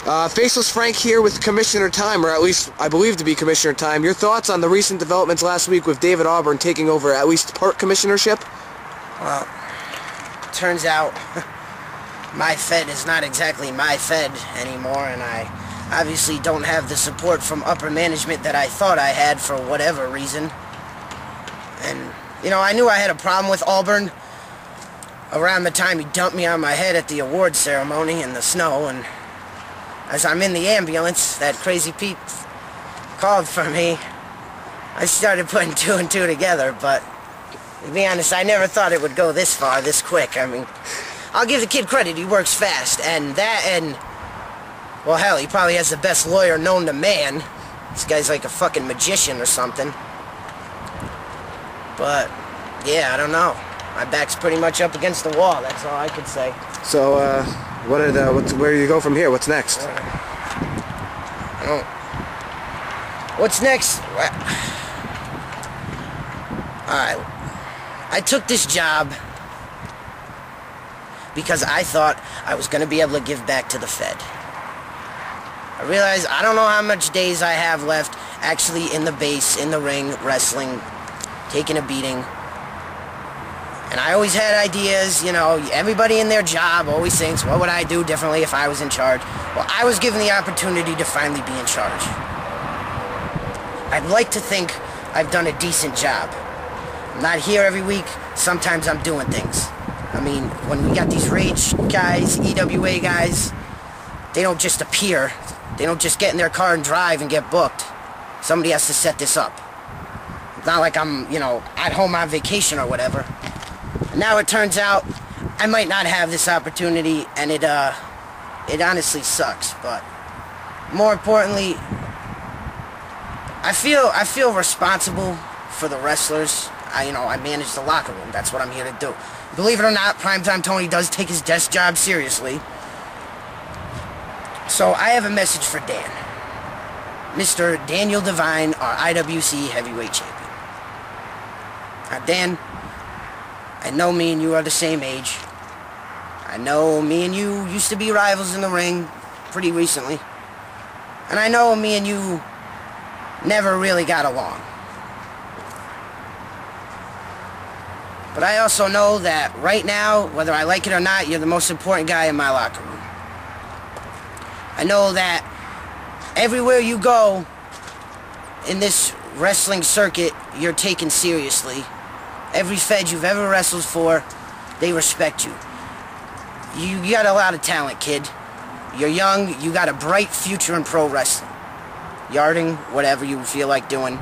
Faceless Frank here with Commissioner Time, or at least I believe to be Commissioner Time. Your thoughts on the recent developments last week with David Auburn taking over at least part commissionership? Well, turns out my Fed is not exactly my Fed anymore, and I obviously don't have the support from upper management that I thought I had for whatever reason. And, you know, I knew I had a problem with Auburn around the time he dumped me on my head at the award ceremony in the snow, and as I'm in the ambulance, that crazy Pete called for me. I started putting two and two together, but to be honest, I never thought it would go this far, this quick. I mean, I'll give the kid credit, he works fast, and that, and well, hell, he probably has the best lawyer known to man. This guy's like a fucking magician or something. But yeah, I don't know. My back's pretty much up against the wall, that's all I could say. So, where do you go from here? What's next? What's next? Alright. I took this job because I thought I was going to be able to give back to the Fed. I realized I don't know how much days I have left actually in the base, in the ring, wrestling, taking a beating. And I always had ideas, you know, everybody in their job always thinks, what would I do differently if I was in charge? Well, I was given the opportunity to finally be in charge. I'd like to think I've done a decent job. I'm not here every week, sometimes I'm doing things. I mean, when we got these Rage guys, EWA guys, they don't just appear. They don't just get in their car and drive and get booked. Somebody has to set this up. It's not like I'm, you know, at home on vacation or whatever. Now it turns out I might not have this opportunity, and it honestly sucks. But more importantly, I feel responsible for the wrestlers. I manage the locker room. That's what I'm here to do. Believe it or not, Primetime Tony does take his desk job seriously. So I have a message for Dan. Mr. Daniel Devine, our IWC heavyweight champion. Now, Dan, I know me and you are the same age. I know me and you used to be rivals in the ring pretty recently. And I know me and you never really got along. But I also know that right now, whether I like it or not, you're the most important guy in my locker room. I know that everywhere you go in this wrestling circuit, you're taken seriously. Every Fed you've ever wrestled for, they respect you. You got a lot of talent, kid. You're young, you got a bright future in pro wrestling. Yarding, whatever you feel like doing,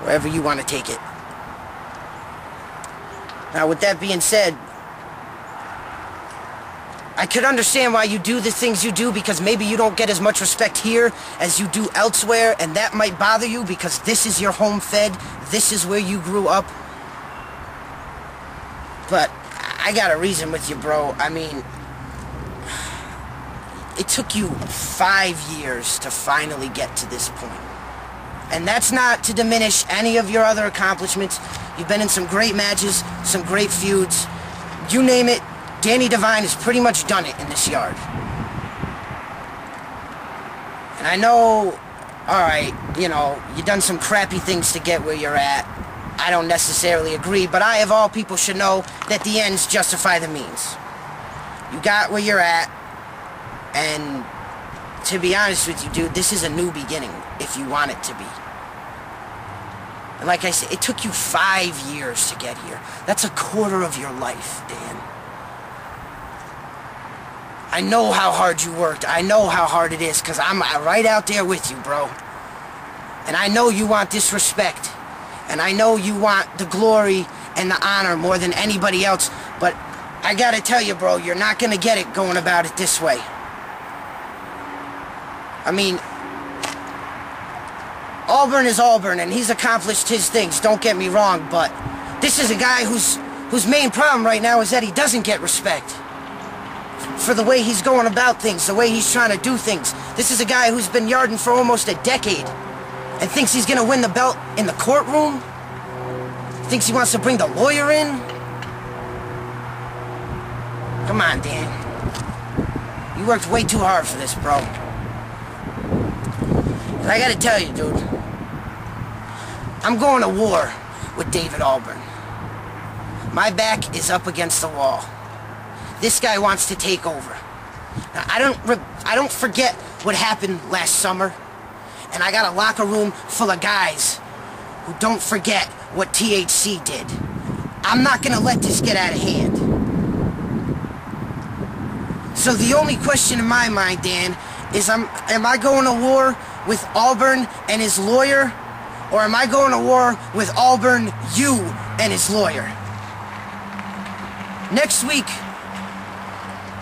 wherever you want to take it. Now, with that being said, I could understand why you do the things you do, because maybe you don't get as much respect here as you do elsewhere, and that might bother you because this is your home Fed, this is where you grew up. But I got a reason with you, bro. I mean, it took you 5 years to finally get to this point. And that's not to diminish any of your other accomplishments. You've been in some great matches, some great feuds. You name it, Danny Devine has pretty much done it in this yard. And I know, alright, you know, you've done some crappy things to get where you're at. I don't necessarily agree, but I, of all people, should know that the ends justify the means. You got where you're at, and to be honest with you, dude, this is a new beginning, if you want it to be. And like I said, it took you 5 years to get here. That's a quarter of your life, Dan. I know how hard you worked. I know how hard it is, because I'm right out there with you, bro. And I know you want this respect. And I know you want the glory and the honor more than anybody else. But I gotta tell you, bro, you're not gonna get it going about it this way. I mean, Auburn is Auburn, and he's accomplished his things, don't get me wrong, but this is a guy whose main problem right now is that he doesn't get respect for the way he's going about things, the way he's trying to do things. This is a guy who's been yarding for almost a decade and thinks he's gonna win the belt in the courtroom, thinks he wants to bring the lawyer in. Come on, Dan. You worked way too hard for this, bro. And I gotta tell you, dude, I'm going to war with David Auburn. My back is up against the wall. This guy wants to take over. Now, I don't forget what happened last summer, and I got a locker room full of guys who don't forget what THC did. I'm not gonna let this get out of hand. So the only question in my mind, Dan, is am I going to war with Auburn and his lawyer, or am I going to war with Auburn, you, and his lawyer? Next week,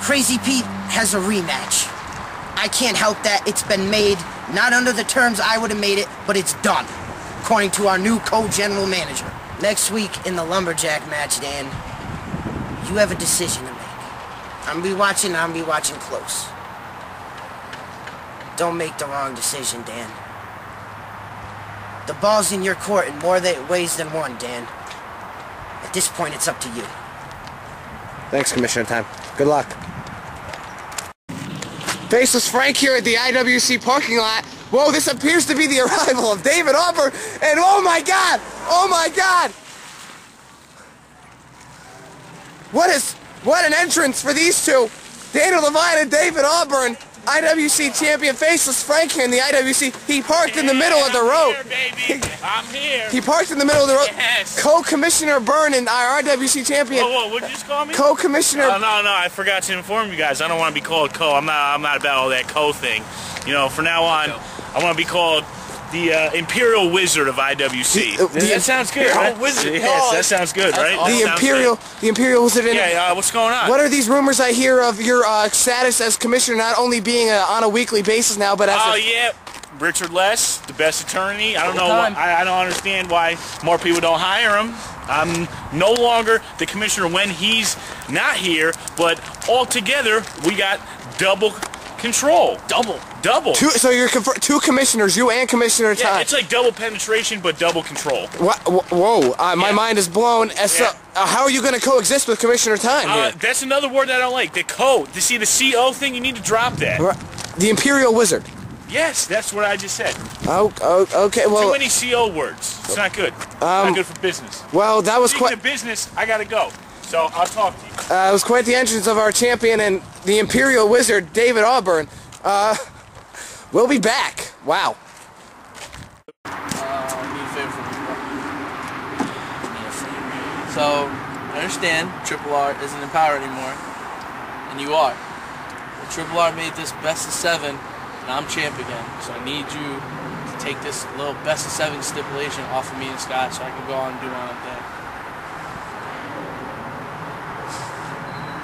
Crazy Pete has a rematch. I can't help that. It's been made, not under the terms I would have made it, but it's done, according to our new co-general manager. Next week in the Lumberjack match, Dan, you have a decision to make. I'm gonna be watching close. Don't make the wrong decision, Dan. The ball's in your court in more ways than one, Dan. At this point, it's up to you. Thanks, Commissioner Time. Good luck. Faceless Frank here at the IWC parking lot. Whoa, this appears to be the arrival of David Auburn, and oh my God! Oh my God! What an entrance for these two! Dana Levine and David Auburn, IWC champion. Faceless Frank here in the IWC. He parked in the middle of the road. I'm here, baby. I'm here. He parked in the middle of the road. Yes. Co-Commissioner Byrne and our IWC champion. Whoa, what'd you just call me? Co-Commissioner. Oh, no, I forgot to inform you guys. I don't want to be called Co. I'm not about all that Co thing. You know, from now on, I want to be called the Imperial Wizard of IWC. That sounds good, right? Wizard. Yes, that sounds good, right? The Imperial Wizard. Yeah, what's going on? What are these rumors I hear of your status as commissioner, not only being on a weekly basis now, but as yeah, Richard Less, the best attorney. I don't know. I don't understand why more people don't hire him. I'm no longer the commissioner when he's not here, but altogether we got double control. Double. So you're two commissioners, you and Commissioner Time. Yeah, it's like double penetration, but double control. Whoa, my mind is blown. How are you going to coexist with Commissioner Time here? That's another word that I don't like. The CO. See the CO thing? You need to drop that. The Imperial Wizard. Yes, that's what I just said. Okay, well... Too many CO words. It's not good. Not good for business. Well, that was Speaking of business, I gotta go. So, I'll talk to you. It was quite the entrance of our champion and the Imperial Wizard, David Auburn. We'll be back. Wow. Need a favor from you. So, I understand Triple R isn't in power anymore, and you are. But Triple R made this best of 7, and I'm champ again. So I need you to take this little best of 7 stipulation off of me and Scott so I can go on and do my own thing.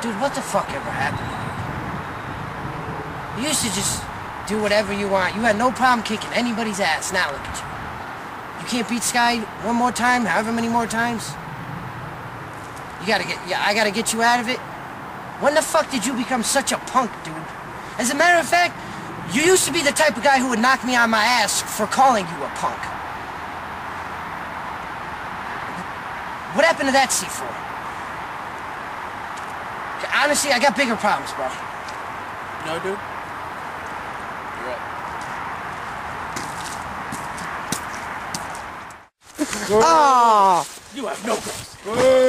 Dude, what the fuck ever happened? You used to just do whatever you want. You had no problem kicking anybody's ass. Now look at you. You can't beat Sky one more time, however many more times. I gotta get you out of it. When the fuck did you become such a punk, dude? As a matter of fact, you used to be the type of guy who would knock me on my ass for calling you a punk. What happened to that C4? Honestly, I got bigger problems, bro. No, dude? You're right. Oh, You have no guts.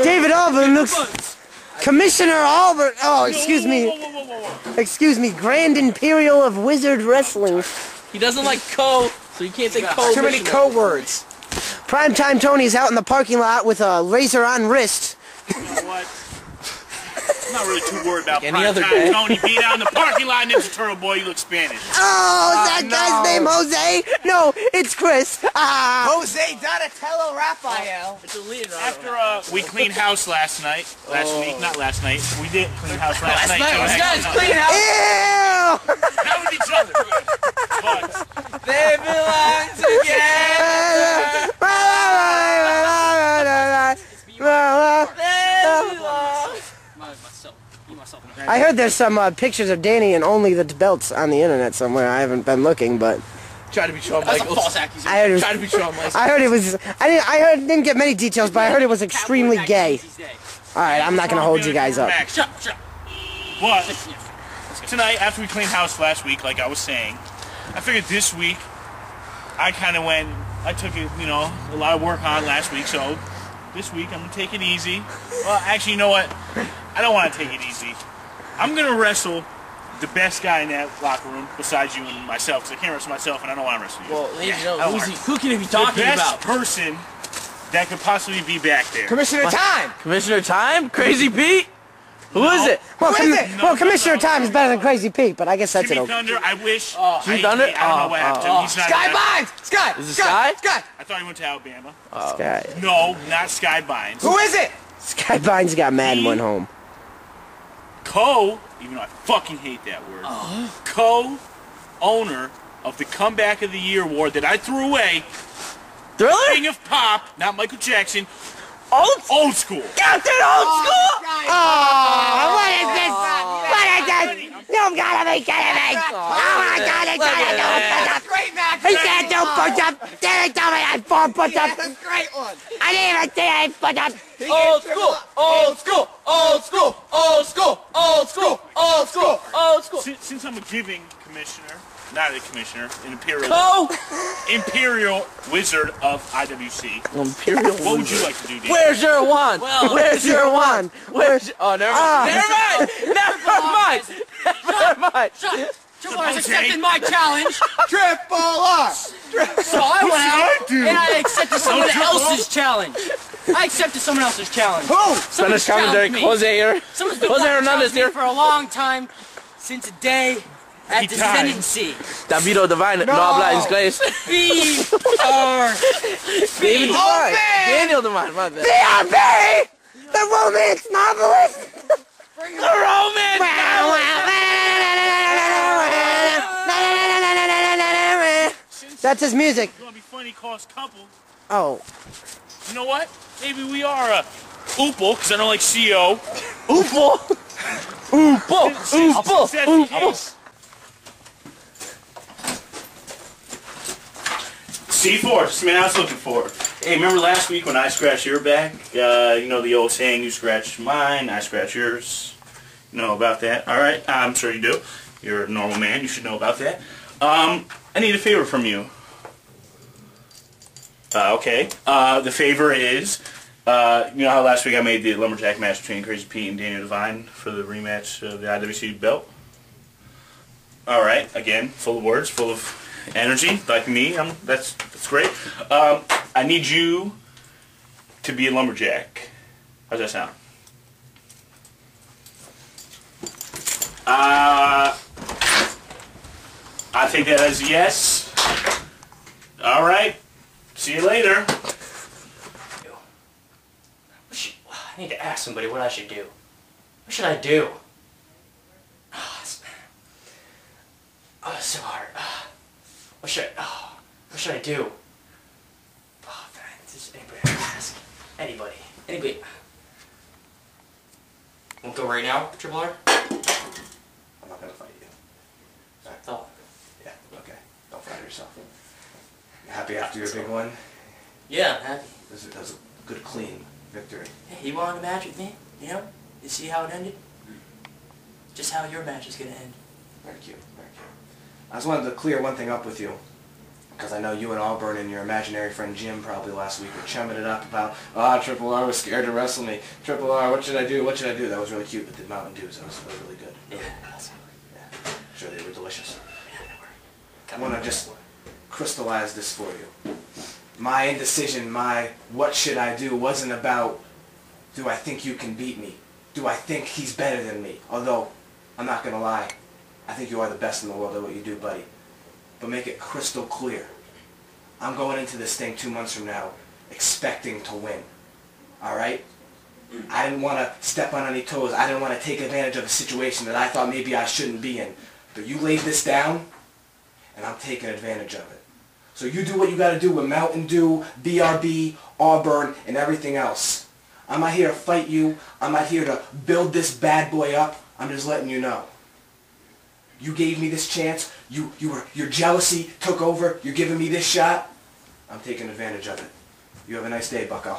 David Auburn looks... Commissioner Auburn... Oh, excuse me. Whoa. Excuse me, Grand Imperial of Wizard Wrestling. He doesn't like Co, so you can't say Co. Too many co-words. Primetime Tony's out in the parking lot with a razor on wrist. You know what? I'm not really too worried about Any other Prime day. Time Tony being out in the parking lot, Ninja Turtle Boy, you look Spanish. Oh, is that guy's name Jose? No, it's Chris. Jose Donatello Raphael. It's a lead, right? After we cleaned house last week, not last night, we did clean house last night. This guy's clean house. Ew! Not with each other. But They belong together. I heard there's some pictures of Danny and only the belts on the internet somewhere. I haven't been looking, but Try to be Shawn Michaels. That's a false accusation. I heard Try to be Shawn Michaels. I heard it was. Didn't get many details, but I heard it was extremely gay. All right, I'm not gonna hold you guys up. Shut up. But tonight, after we cleaned house last week, like I was saying, I figured this week I kind of went, I took it, you know, a lot of work on last week, so this week I'm going to take it easy. Well, actually, you know what? I don't want to take it easy. I'm going to wrestle the best guy in that locker room besides you and myself, because I can't wrestle myself and I don't want to wrestle you. Well, who can he be talking about? about? The best person that could possibly be back there. Commissioner Time! Commissioner Time? Crazy Pete? Who is it? Well, Commissioner Time is better than Crazy Pete, but I guess that's Jimmy it. Thunder, I wish. Jimmy Thunder? I don't know what happened to him. He's not. Sky Bynes! Sky! Is it Sky? Sky! I thought he went to Alabama. Sky. No, not Sky Bynes. Who is it? Sky Bynes got mad and went home. Even though I fucking hate that word, co-owner of the Comeback of the Year award that I threw away. Thriller? King of Pop, not Michael Jackson. Old School. Captain Old School? What is this? What is this? You gotta be kidding me! Oh my God, he's gonna do a push-up! Great match! He can't do push-up! Didn't tell me I had 4 push-ups! That's a great one! I didn't even see any push-ups! Old school! Old school! Old school! Old school! Old school! Old school! Old school! Since I'm a giving commissioner, not a commissioner, an imperial wizard of IWC. Imperial What would you like to do, Dan? Where's your wand? Where's your wand? Where's your... Oh, never mind. Never mind! Never mind! Triple R's accepted my challenge, Triple R! so I went out and I accepted someone else's challenge. I accepted someone else's challenge. Who? Spanish commentary, Jose here. Someone's been Jose wanting to Hernandez challenge me here. for a long time, since a day at the died. Ascendancy. Davido Divine, no habla inglés. David Divine. Daniel Divine, my bad. BRB! The romance novelist! The romance! That's his music. It's gonna be funny, cause couple. Oh. You know what? Maybe we are a oople, because I don't like CO. Oopal! Oopal! Oopal! Oopal! C4, just the man I was looking for. Hey, remember last week when I scratched your back? You know the old saying, you scratch mine, I scratch yours. You know about that? Alright, I'm sure you do. You're a normal man, you should know about that. I need a favor from you. Okay. The favor is, you know how last week I made the lumberjack match between Crazy Pete and Daniel Divine for the rematch of the IWC belt? Alright, again, full of words, full of energy, like me. That's great. I need you to be a lumberjack. How's that sound? I think that is a yes. Alright. See you later. I need to ask somebody what I should do. What should I do? Oh, it's so hard. What should I do? Oh, man, does anybody ask? Anybody. Won't go right now, Triple R? I'm not gonna fight you. I thought. Yeah, okay. Don't fight yourself. You happy after your big one? Yeah, I'm happy. That was a good, clean victory. Hey, you wanted a match with me? You know? You see how it ended? Just how your match is gonna end. Very cute, very cute. I just wanted to clear one thing up with you. Because I know you and Auburn and your imaginary friend Jim probably last week were chumming it up about, Triple R was scared to wrestle me. Triple R, what should I do? What should I do? That was really cute with the Mountain Dews. That was really good. Yeah, Yeah. Sure, they were delicious. I want to just crystallize this for you. My indecision, my what should I do wasn't about, do I think you can beat me? Do I think he's better than me? Although, I'm not going to lie, I think you are the best in the world at what you do, buddy. But make it crystal clear. I'm going into this thing 2 months from now expecting to win. Alright? I didn't want to step on any toes. I didn't want to take advantage of a situation that I thought maybe I shouldn't be in. But you laid this down, and I'm taking advantage of it. So you do what you got to do with Mountain Dew, BRB, Auburn, and everything else. I'm not here to fight you. I'm not here to build this bad boy up. I'm just letting you know. You gave me this chance. Your jealousy took over. You're giving me this shot. I'm taking advantage of it. You have a nice day, bucko.